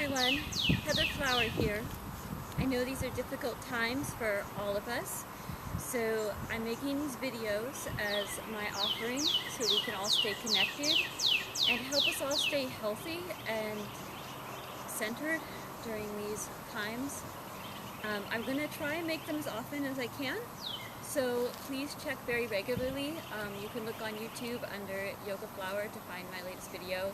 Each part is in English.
everyone, Heather Flower here. I know these are difficult times for all of us, so I'm making these videos as my offering so we can all stay connected and help us all stay healthy and centered during these times. I'm going to try and make them as often as I can, so please check very regularly. You can look on YouTube under Yoga Flower to find my latest video.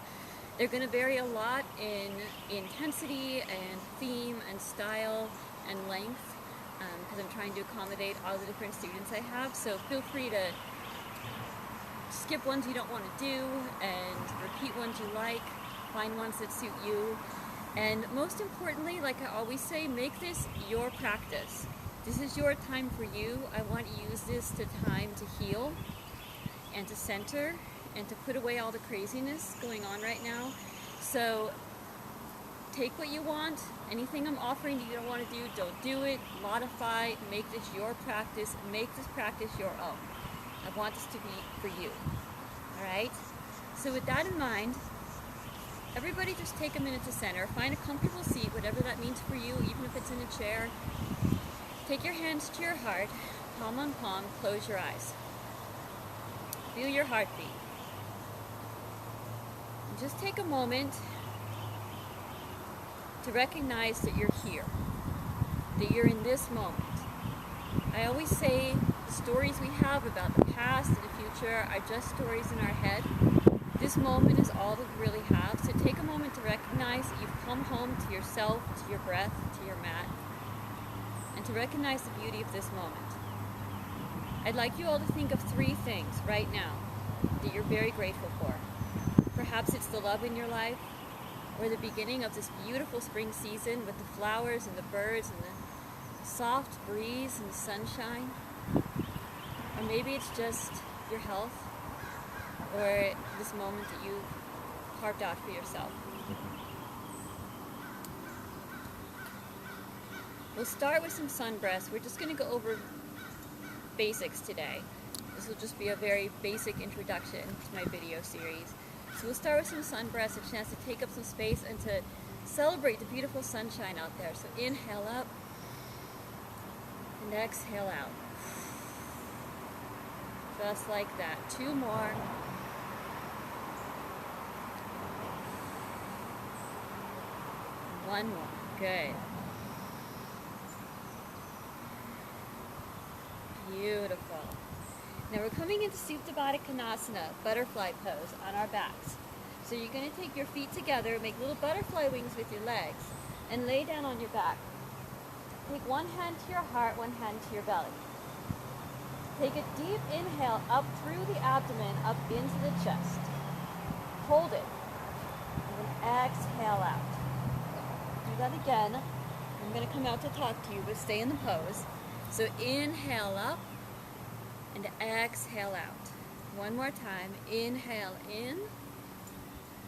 They're going to vary a lot in intensity and theme and style and length because I'm trying to accommodate all the different students I have. So feel free to skip ones you don't want to do and repeat ones you like, find ones that suit you. And most importantly, like I always say, make this your practice. This is your time for you. I want to use this time to heal and to center and to put away all the craziness going on right now. So take what you want. Anything I'm offering that you don't want to do, don't do it. Modify, make this your practice, make this practice your own. I want this to be for you. Alright? So with that in mind, everybody just take a minute to center. Find a comfortable seat, whatever that means for you, even if it's in a chair. Take your hands to your heart, palm on palm, close your eyes. Feel your heartbeat. Just take a moment to recognize that you're here, that you're in this moment. I always say the stories we have about the past and the future are just stories in our head. This moment is all that we really have, so take a moment to recognize that you've come home to yourself, to your breath, to your mat, and to recognize the beauty of this moment. I'd like you all to think of 3 things right now that you're very grateful for. Perhaps it's the love in your life, or the beginning of this beautiful spring season with the flowers and the birds and the soft breeze and the sunshine. Or maybe it's just your health, or this moment that you've carved out for yourself. We'll start with some sun breaths. We're just going to go over basics today. This will just be a very basic introduction to my video series. So we'll start with some sun breaths, a chance to take up some space and to celebrate the beautiful sunshine out there. So inhale up and exhale out. Just like that. 2 more. One more. Good. Beautiful. Now we're coming into Supta Baddha Konasana, butterfly pose on our backs. So you're going to take your feet together, make little butterfly wings with your legs, and lay down on your back. Take one hand to your heart, one hand to your belly. Take a deep inhale up through the abdomen, up into the chest. Hold it. And then exhale out. Do that again. I'm going to come out to talk to you, but stay in the pose. So inhale up and exhale out. One more time. Inhale in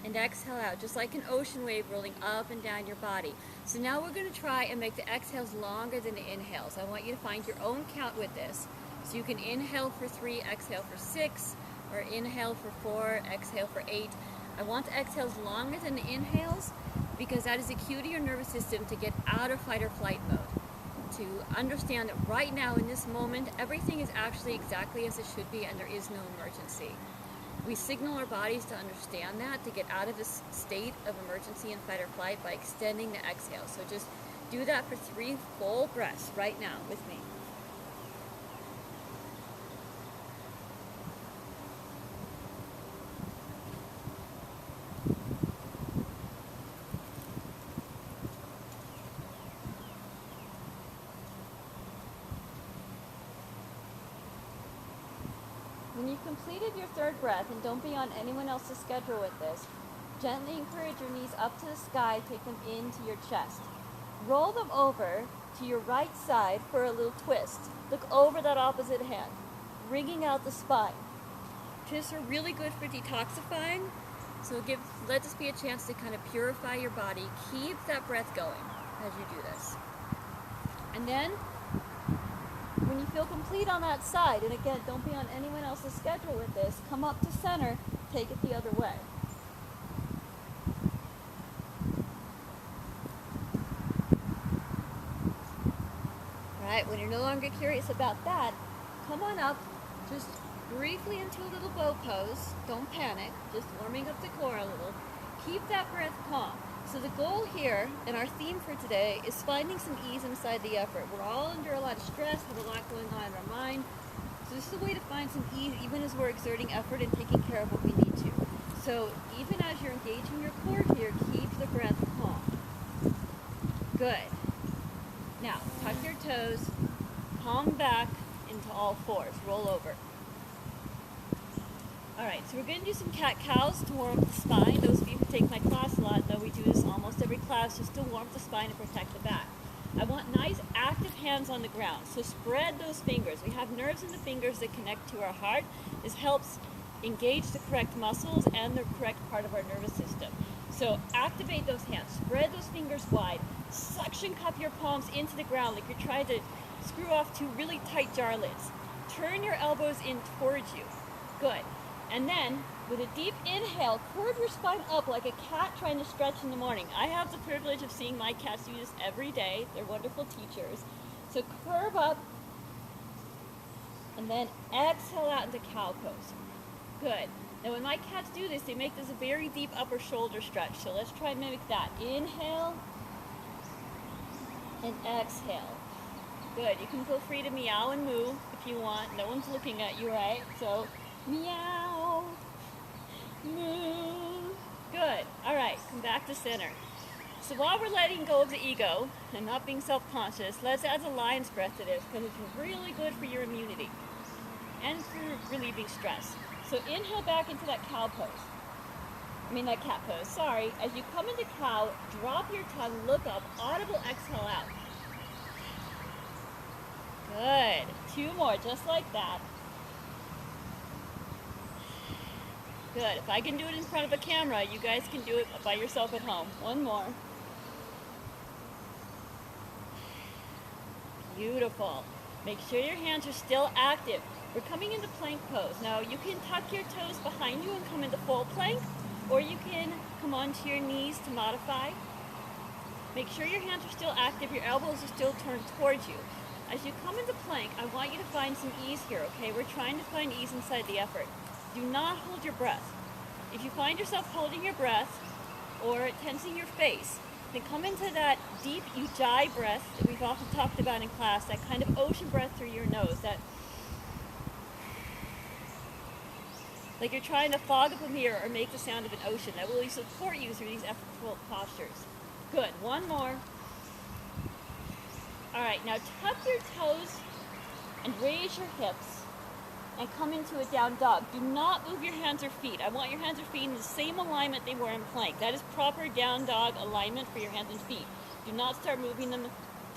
and exhale out, just like an ocean wave rolling up and down your body. So now we're going to try and make the exhales longer than the inhales. I want you to find your own count with this. So you can inhale for 3, exhale for 6, or inhale for 4, exhale for 8. I want the exhales longer than the inhales because that is a cue to your nervous system to get out of fight or flight mode. To understand that right now in this moment, everything is actually exactly as it should be and there is no emergency. We signal our bodies to understand that, to get out of this state of emergency and fight or flight by extending the exhale. So just do that for 3 full breaths right now with me. When you've completed your 3rd breath, and don't be on anyone else's schedule with this, gently encourage your knees up to the sky, take them into your chest. Roll them over to your right side for a little twist. Look over that opposite hand, wringing out the spine. Twists are really good for detoxifying, so let this be a chance to kind of purify your body. Keep that breath going as you do this. And then, when you feel complete on that side, and again, don't be on anyone else's schedule with this, come up to center, take it the other way. Alright, when you're no longer curious about that, come on up, just briefly into a little bow pose. Don't panic, just warming up the core a little. Keep that breath calm. So the goal here, and our theme for today, is finding some ease inside the effort. We're all under a lot of stress, have a lot going on in our mind. So this is a way to find some ease even as we're exerting effort and taking care of what we need to. So even as you're engaging your core here, keep the breath calm. Good. Now, tuck your toes, palm back into all fours, roll over. Alright, so we're going to do some cat-cows to warm up the spine. Those of you who take my class a lot know we do this almost every class just to warm the spine and protect the back. I want nice active hands on the ground, so spread those fingers. We have nerves in the fingers that connect to our heart. This helps engage the correct muscles and the correct part of our nervous system. So activate those hands, spread those fingers wide, suction cup your palms into the ground like you're trying to screw off two really tight jar lids. Turn your elbows in towards you. Good. And then, with a deep inhale, curve your spine up like a cat trying to stretch in the morning. I have the privilege of seeing my cats do this every day. They're wonderful teachers. So curve up, and then exhale out into cow pose. Good. Now when my cats do this, they make this a very deep upper shoulder stretch. So let's try and mimic that. Inhale, and exhale. Good. You can feel free to meow and moo if you want. No one's looking at you, right? So meow, moo. Good. All right, come back to center. So while we're letting go of the ego and not being self-conscious, let's add the lion's breath to this because it's really good for your immunity and for relieving stress. So inhale back into that cow pose. That cat pose, sorry. As you come into cow, drop your tongue, look up, audible exhale out. Good. 2 more, just like that. Good. If I can do it in front of a camera, you guys can do it by yourself at home. 1 more. Beautiful. Make sure your hands are still active. We're coming into plank pose. Now you can tuck your toes behind you and come into full plank, or you can come onto your knees to modify. Make sure your hands are still active, your elbows are still turned towards you. As you come into plank, I want you to find some ease here, okay? We're trying to find ease inside the effort. Do not hold your breath. If you find yourself holding your breath or tensing your face, then come into that deep ujjayi breath that we've often talked about in class, that kind of ocean breath through your nose, that like you're trying to fog up a mirror or make the sound of an ocean. That will support you through these effortful postures. Good. 1 more. All right, now tuck your toes and raise your hips and come into a down dog. Do not move your hands or feet. I want your hands or feet in the same alignment they were in plank. That is proper down dog alignment for your hands and feet. Do not start moving them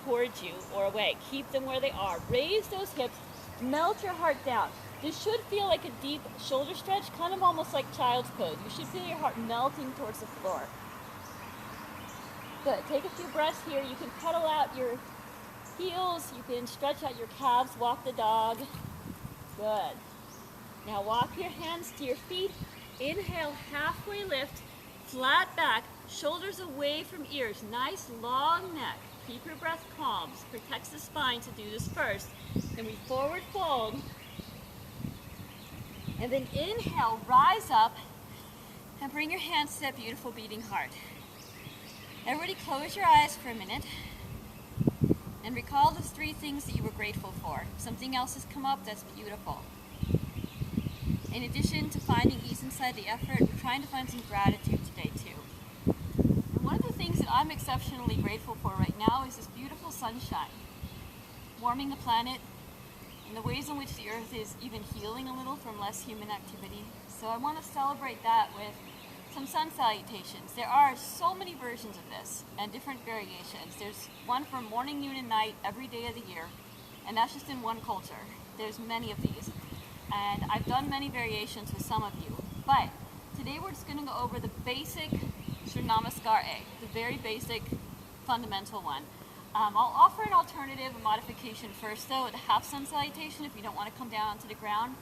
towards you or away. Keep them where they are. Raise those hips, melt your heart down. This should feel like a deep shoulder stretch, kind of almost like child's pose. You should feel your heart melting towards the floor. Good. Take a few breaths here. You can pedal out your heels. You can stretch out your calves, walk the dog. Good. Now walk your hands to your feet. Inhale, halfway lift, flat back, shoulders away from ears. Nice long neck. Keep your breath calm. This protects the spine to do this first. Then we forward fold. And then inhale, rise up, and bring your hands to that beautiful beating heart. Everybody close your eyes for a minute and recall the 3 things that you were grateful for. If something else has come up, that's beautiful. In addition to finding ease inside the effort, we're trying to find some gratitude today too. And one of the things that I'm exceptionally grateful for right now is this beautiful sunshine, warming the planet, and the ways in which the earth is even healing a little from less human activity. So I want to celebrate that with some sun salutations. There are so many versions of this and different variations. There's one for morning, noon, and night every day of the year, and that's just in one culture. There's many of these, and I've done many variations with some of you. But today we're just going to go over the basic Sri Namaskar A, the very basic fundamental one. I'll offer an alternative, a modification first though, the half sun salutation if you don't want to come down to the ground.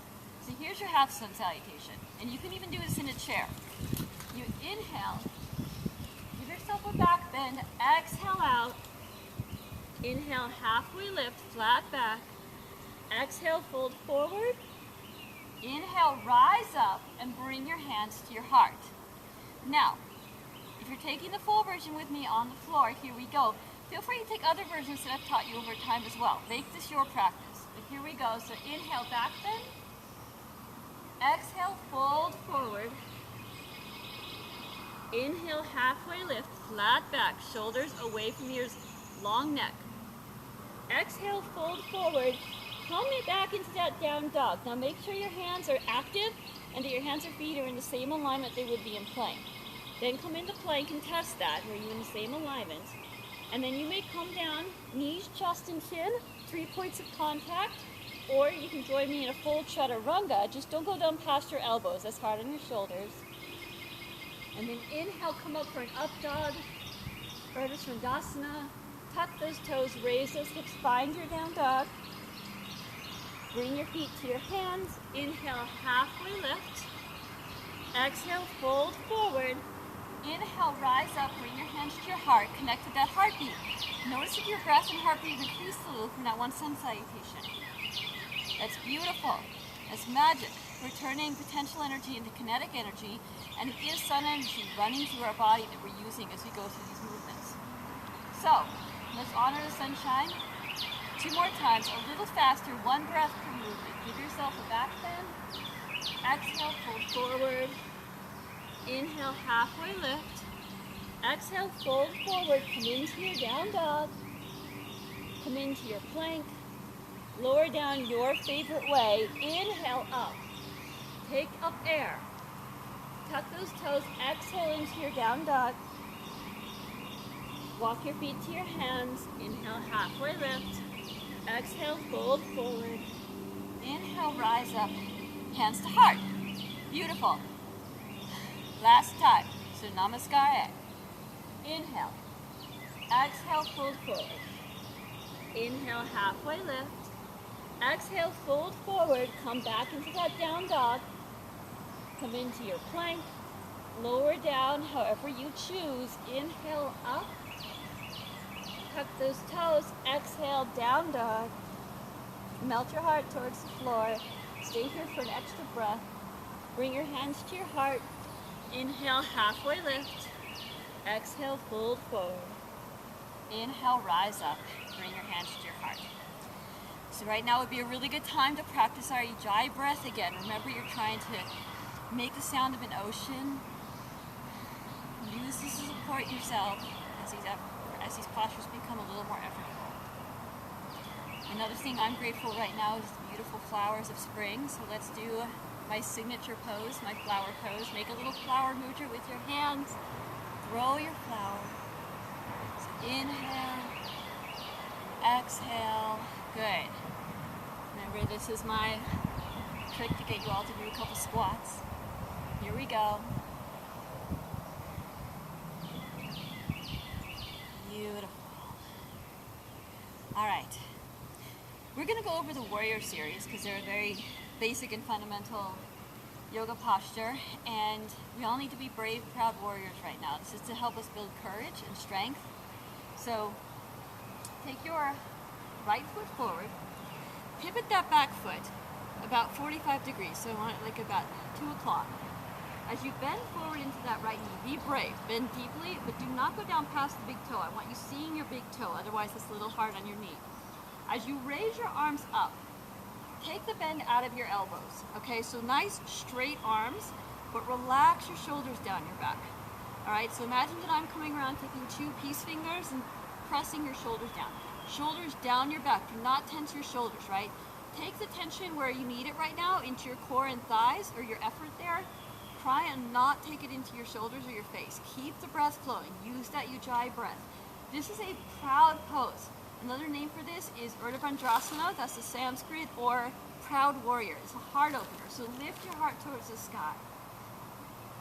So here's your half sun salutation, and you can even do this in a chair. You inhale, give yourself a back bend, exhale out, Inhale, halfway lift, flat back. Exhale, fold forward. Inhale, rise up and bring your hands to your heart. Now, if you're taking the full version with me on the floor, here we go. Feel free to take other versions that I've taught you over time as well. Make this your practice. But here we go. So inhale, back bend. Exhale, fold forward. Inhale, halfway lift, flat back, shoulders away from ears, long neck. Exhale, fold forward. Come back into that down dog. Now make sure your hands are active and that your hands and feet are in the same alignment they would be in plank. Then come into plank and test that, where you're in the same alignment. And then you may come down, knees, chest, and chin, 3 points of contact. Or you can join me in a full chaturanga. Just don't go down past your elbows. That's hard on your shoulders. And then inhale, come up for an up dog, Urdhva Svanasana. Tuck those toes, raise those hips, find your down dog. Bring your feet to your hands. Inhale, halfway lift. Exhale, fold forward. Inhale, rise up, bring your hands to your heart. Connect with that heartbeat. Notice if your breath and heartbeat increase a little from that one sun salutation. That's beautiful. That's magic. We're turning potential energy into kinetic energy, and it is sun energy running through our body that we're using as we go through these movements. So, let's honor the sunshine. 2 more times, a little faster, 1 breath per movement. Give yourself a back bend. Exhale, fold forward. Inhale, halfway lift. Exhale, fold forward. Come into your down dog. Come into your plank. Lower down your favorite way. Inhale, up. Take up air. Tuck those toes. Exhale into your down dog. Walk your feet to your hands. Inhale, halfway lift. Exhale, fold forward. Inhale, rise up. Hands to heart. Beautiful. Last time. So namaskar. Inhale. Exhale, fold forward. Inhale, halfway lift. Exhale, fold forward. Come back into that down dog. Come into your plank. Lower down however you choose. Inhale, up. Tuck those toes. Exhale, down dog. Melt your heart towards the floor. Stay here for an extra breath. Bring your hands to your heart. Inhale, halfway lift. Exhale, fold forward. Inhale, rise up. Bring your hands to your heart. So right now would be a really good time to practice our Ujjayi breath again. Remember, you're trying to make the sound of an ocean. Use this to support yourself as these postures become a little more effortful. Another thing I'm grateful right now is the beautiful flowers of spring. So let's do my signature pose, my flower pose. Make a little flower mudra with your hands. Throw your flower. So inhale, exhale. Good. Remember, this is my trick to get you all to do a couple squats. Here we go. Beautiful. All right. We're going to go over the warrior series because they're a very basic and fundamental yoga posture, and we all need to be brave, proud warriors right now. This is to help us build courage and strength. So take your right foot forward, pivot that back foot about 45 degrees, so I want it like about 2 o'clock. As you bend forward into that right knee, be brave, bend deeply, but do not go down past the big toe. I want you seeing your big toe, otherwise it's a little hard on your knee. As you raise your arms up, take the bend out of your elbows, okay? So nice straight arms, but relax your shoulders down your back. All right, so imagine that I'm coming around taking 2 peace fingers and pressing your shoulders down. Shoulders down your back, do not tense your shoulders, right? Take the tension where you need it right now into your core and thighs, or your effort there. Try and not take it into your shoulders or your face. Keep the breath flowing. Use that Ujjayi breath. This is a proud pose. Another name for this is Urdhva Svanasana, that's the Sanskrit, or proud warrior. It's a heart opener, so lift your heart towards the sky.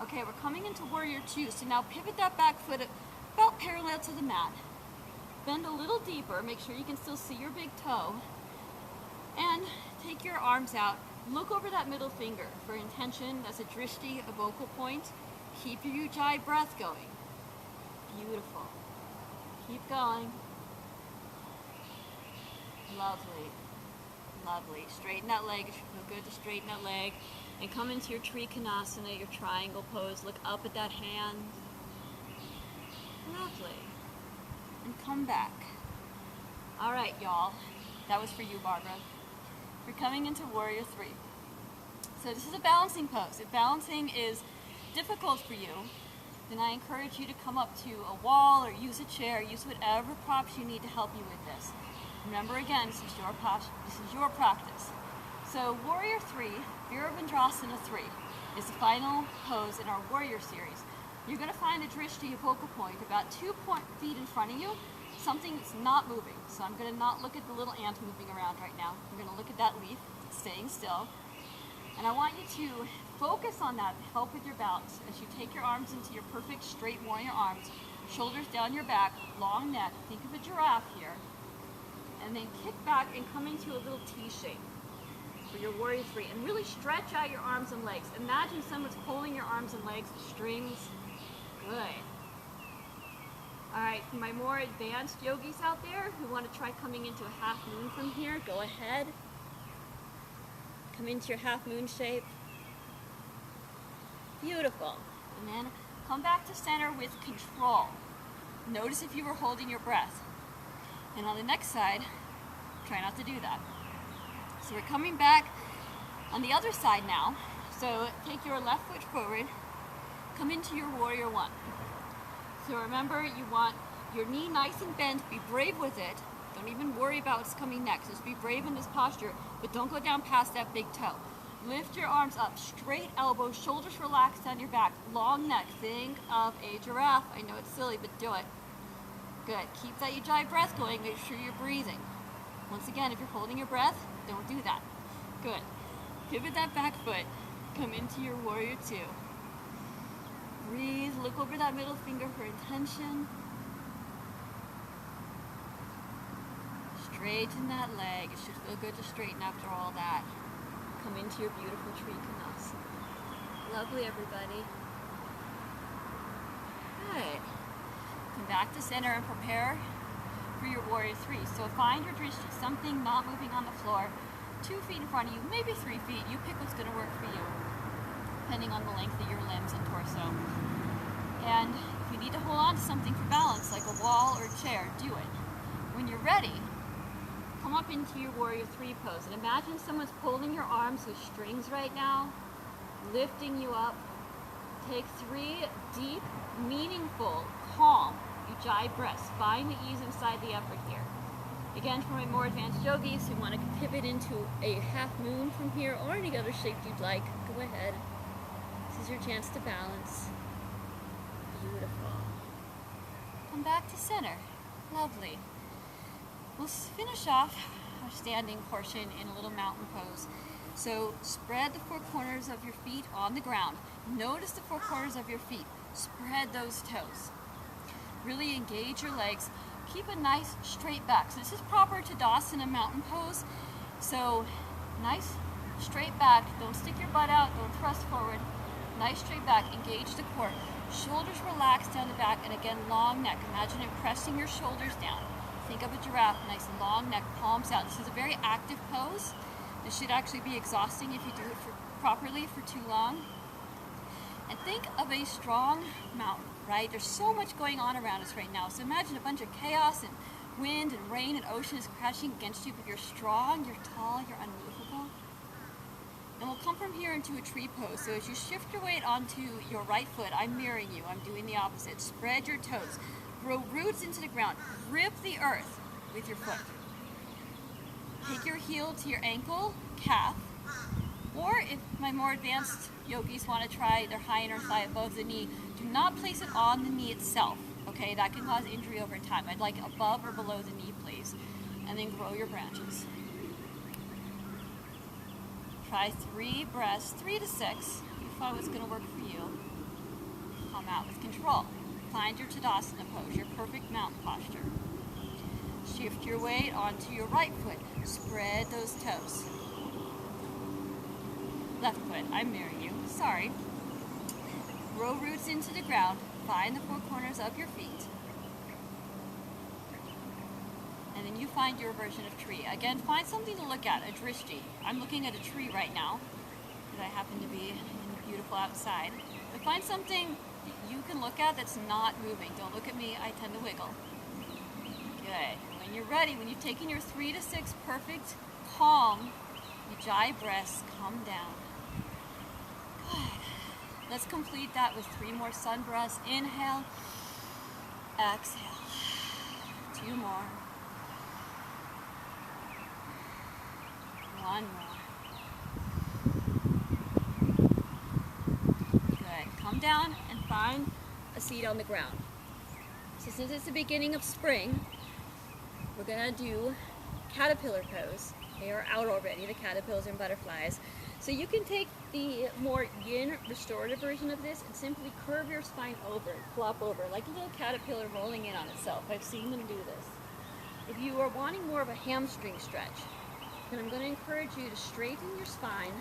Okay, we're coming into warrior 2, so now pivot that back foot about parallel to the mat. Bend a little deeper, make sure you can still see your big toe, and take your arms out. Look over that middle finger for intention. That's a drishti, a vocal point. Keep your Ujjayi breath going. Beautiful. Keep going. Lovely. Lovely. Straighten that leg. It should feel good to straighten that leg. And come into your Trikonasana, your triangle pose. Look up at that hand. Lovely. And come back. All right, y'all. That was for you, Barbara. We're coming into Warrior 3. So this is a balancing pose. If balancing is difficult for you, then I encourage you to come up to a wall or use a chair, use whatever props you need to help you with this. Remember again, this is your practice. So Warrior 3, Virabhadrasana 3, is the final pose in our Warrior series. You're going to find a Drishti, a focal point, about 2 feet in front of you, something that's not moving. So I'm going to not look at the little ant moving around right now. I'm going to look at that leaf staying still. And I want you to focus on that to help with your balance as you take your arms into your perfect straight warrior arms, shoulders down your back, long neck. Think of a giraffe here. And then kick back and come into a little T shape for your Warrior 3. And really stretch out your arms and legs. Imagine someone's pulling your arms and legs, strings. Good. Alright, for my more advanced yogis out there who want to try coming into a half moon from here, go ahead. Come into your half moon shape. Beautiful. And then come back to center with control. Notice if you were holding your breath. And on the next side, try not to do that. So we're coming back on the other side now. So take your left foot forward, come into your Warrior 1. So remember, you want your knee nice and bent, be brave with it. Don't even worry about what's coming next. Just be brave in this posture, but don't go down past that big toe. Lift your arms up, straight elbows, shoulders relaxed down your back, long neck. Think of a giraffe. I know it's silly, but do it. Good. Keep that Ujjayi breath going. Make sure you're breathing. Once again, if you're holding your breath, don't do that. Good. Pivot that back foot. Come into your Warrior 2. Breathe. Look over that middle finger for intention. Straighten that leg. It should feel good to straighten after all that. Come into your beautiful Trikonasana. Lovely, everybody. Good. Come back to center and prepare for your Warrior 3. So find your Drishti, something not moving on the floor, 2 feet in front of you, maybe 3 feet. You pick what's going to work for you, depending on the length of your limbs and torso. And if you need to hold on to something for balance, like a wall or a chair, do it. When you're ready, come up into your Warrior 3 pose. And imagine someone's pulling your arms with strings right now, lifting you up. Take 3 deep, meaningful, calm Ujjayi breaths. Find the ease inside the effort here. Again, for my more advanced yogis who want to pivot into a half moon from here or any other shape you'd like, go ahead. This is your chance to balance. Beautiful. Come back to center. Lovely. We'll finish off our standing portion in a little mountain pose. So spread the 4 corners of your feet on the ground. Notice the 4 corners of your feet. Spread those toes. Really engage your legs. Keep a nice straight back. So this is proper Tadasana mountain pose. So nice straight back. Don't stick your butt out. Don't thrust forward. Nice straight back. Engage the core. Shoulders relaxed down the back. And again, long neck. Imagine it pressing your shoulders down. Think of a giraffe. Nice long neck, palms out. This is a very active pose. This should actually be exhausting if you do it properly for too long. And think of a strong mountain, right? There's so much going on around us right now. So imagine a bunch of chaos and wind and rain and ocean is crashing against you, but you're strong, you're tall, you're unmovable. And we'll come from here into a tree pose. So as you shift your weight onto your right foot, I'm mirroring you. I'm doing the opposite. Spread your toes. Grow roots into the ground. Grip the earth with your foot. Take your heel to your ankle, calf, or if my more advanced yogis want to try their high inner thigh above the knee, do not place it on the knee itself, okay? That can cause injury over time. I'd like above or below the knee, please. And then grow your branches. Try 3 breaths, 3 to 6. You find what's going to work for you. Come out with control. Find your Tadasana pose, your perfect mountain posture. Shift your weight onto your right foot. Spread those toes. Left foot, I'm mirroring you, sorry. Grow roots into the ground. Find the 4 corners of your feet. And then you find your version of tree. Again, find something to look at, a drishti. I'm looking at a tree right now, because I happen to be beautiful outside. But find something you can look at that's not moving. Don't look at me, I tend to wiggle. Good. When you're ready, when you've taken your 3 to 6 perfect, calm, ujjayi breaths, come down. Good. Let's complete that with 3 more sun breaths. Inhale, exhale. 2 more. 1 more. Good. Come down and find a seat on the ground. So since it's the beginning of spring, we're gonna do caterpillar pose. They are out already, the caterpillars and butterflies. So you can take the more yin restorative version of this and simply curve your spine over, flop over, like a little caterpillar rolling in on itself. I've seen them do this. If you are wanting more of a hamstring stretch, then I'm going to encourage you to straighten your spine,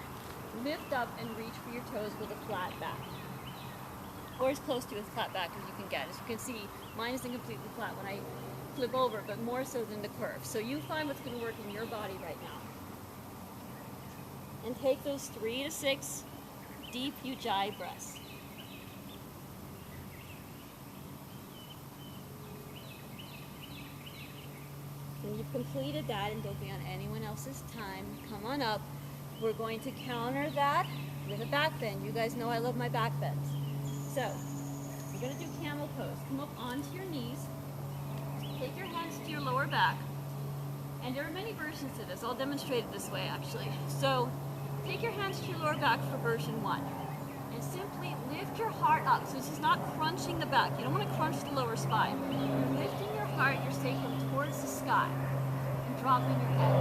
lift up and reach for your toes with a flat back. Or as close to a flat back as you can get. As you can see, mine isn't completely flat when I flip over, but more so than the curve. So you find what's going to work in your body right now. And take those 3 to 6 deep ujjayi breaths. When you've completed that, and don't be on anyone else's time, come on up. We're going to counter that with a back bend. You guys know I love my back bends. So, you're going to do camel pose. Come up onto your knees. Take your hands to your lower back. And there are many versions to this. I'll demonstrate it this way, actually. So, take your hands to your lower back for version 1. And simply lift your heart up. So this is not crunching the back. You don't want to crunch the lower spine. You're lifting your heart, your sacrum towards the sky. And dropping your head.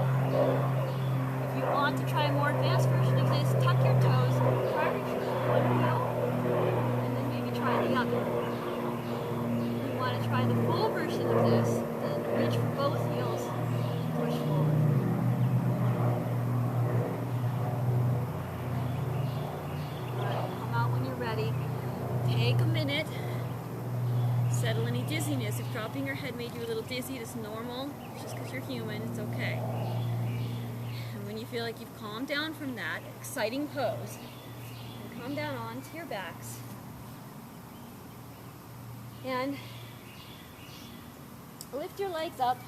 If you want to try a more advanced version of this, tuck your toes, try to reach for one heel, and then maybe try the other. If you want to try the full version of this, then reach for both heels and push forward. Ready. Take a minute. Settle any dizziness. If dropping your head made you a little dizzy, it's normal. It's just because you're human, it's okay. And when you feel like you've calmed down from that exciting pose, come down onto your backs. And lift your legs up.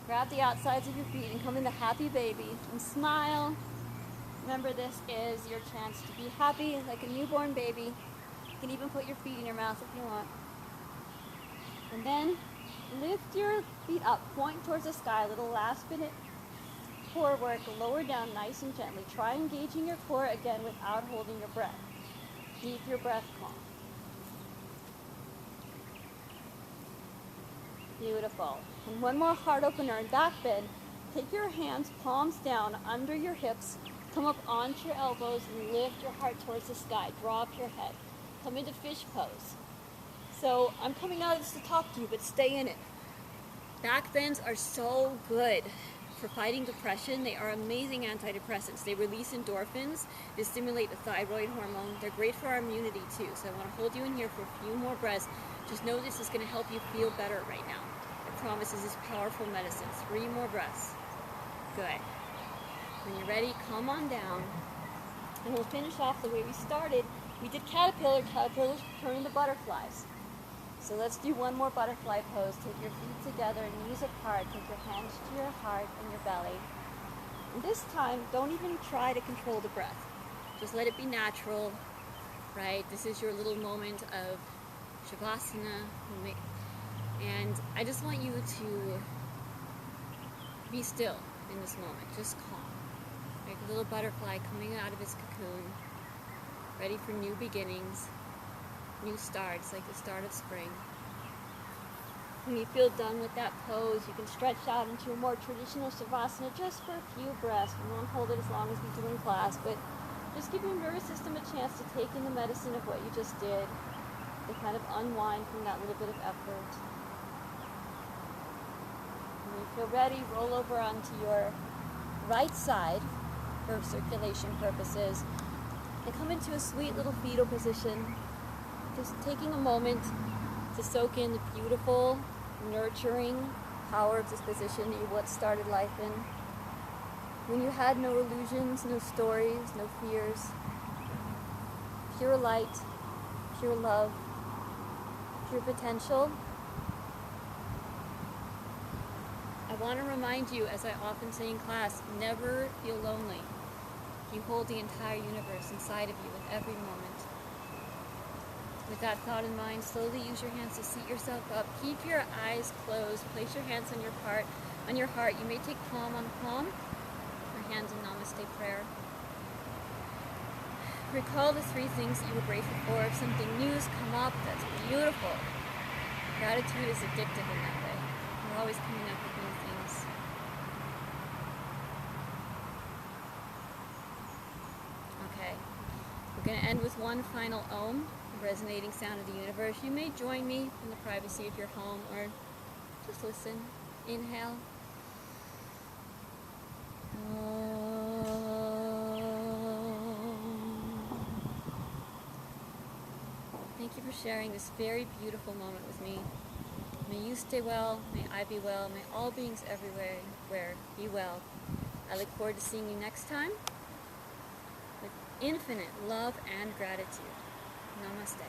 Grab the outsides of your feet and come into happy baby and smile. Remember, this is your chance to be happy like a newborn baby. You can even put your feet in your mouth if you want. And then lift your feet up, point towards the sky. Little last minute core work. Lower down nice and gently. Try engaging your core again without holding your breath. Keep your breath calm. Beautiful. And one more heart opener and back bend. Take your hands, palms down, under your hips. Come up onto your elbows and lift your heart towards the sky. Drop your head. Come into fish pose. So I'm coming out of this to talk to you, but stay in it. Back bends are so good for fighting depression. They are amazing antidepressants. They release endorphins. They stimulate the thyroid hormone. They're great for our immunity too. So I want to hold you in here for a few more breaths. Just know this is going to help you feel better right now. I promise this is powerful medicine. 3 more breaths. Good. When you're ready, come on down. And we'll finish off the way we started. We did caterpillars turn into butterflies. So let's do one more butterfly pose. Take your feet together, knees apart. Take your hands to your heart and your belly. And this time, don't even try to control the breath. Just let it be natural, right? This is your little moment of Shavasana. And I just want you to be still in this moment. Just calm. Like a little butterfly coming out of its cocoon, ready for new beginnings, new starts, like the start of spring. When you feel done with that pose, you can stretch out into a more traditional Shavasana just for a few breaths. We won't hold it as long as we do in class, but just give your nervous system a chance to take in the medicine of what you just did, to kind of unwind from that little bit of effort. When you feel ready, roll over onto your right side for circulation purposes and come into a sweet little fetal position, just taking a moment to soak in the beautiful, nurturing power of disposition that you once started life in. When you had no illusions, no stories, no fears. Pure light, pure love, pure potential. I want to remind you, as I often say in class, never feel lonely. You hold the entire universe inside of you with every moment. With that thought in mind, slowly use your hands to seat yourself up. Keep your eyes closed. Place your hands on your heart. You may take palm on palm, or hands in Namaste prayer. Recall the 3 things that you were grateful for. If something new has come up, that's beautiful. Gratitude is addictive in that way. We're always coming up with new things. Okay, we're going to end with one final Om, the resonating sound of the universe. You may join me in the privacy of your home or just listen. Inhale. Thank you for sharing this very beautiful moment with me. May you stay well, may I be well, may all beings everywhere be well. I look forward to seeing you next time with infinite love and gratitude. Namaste.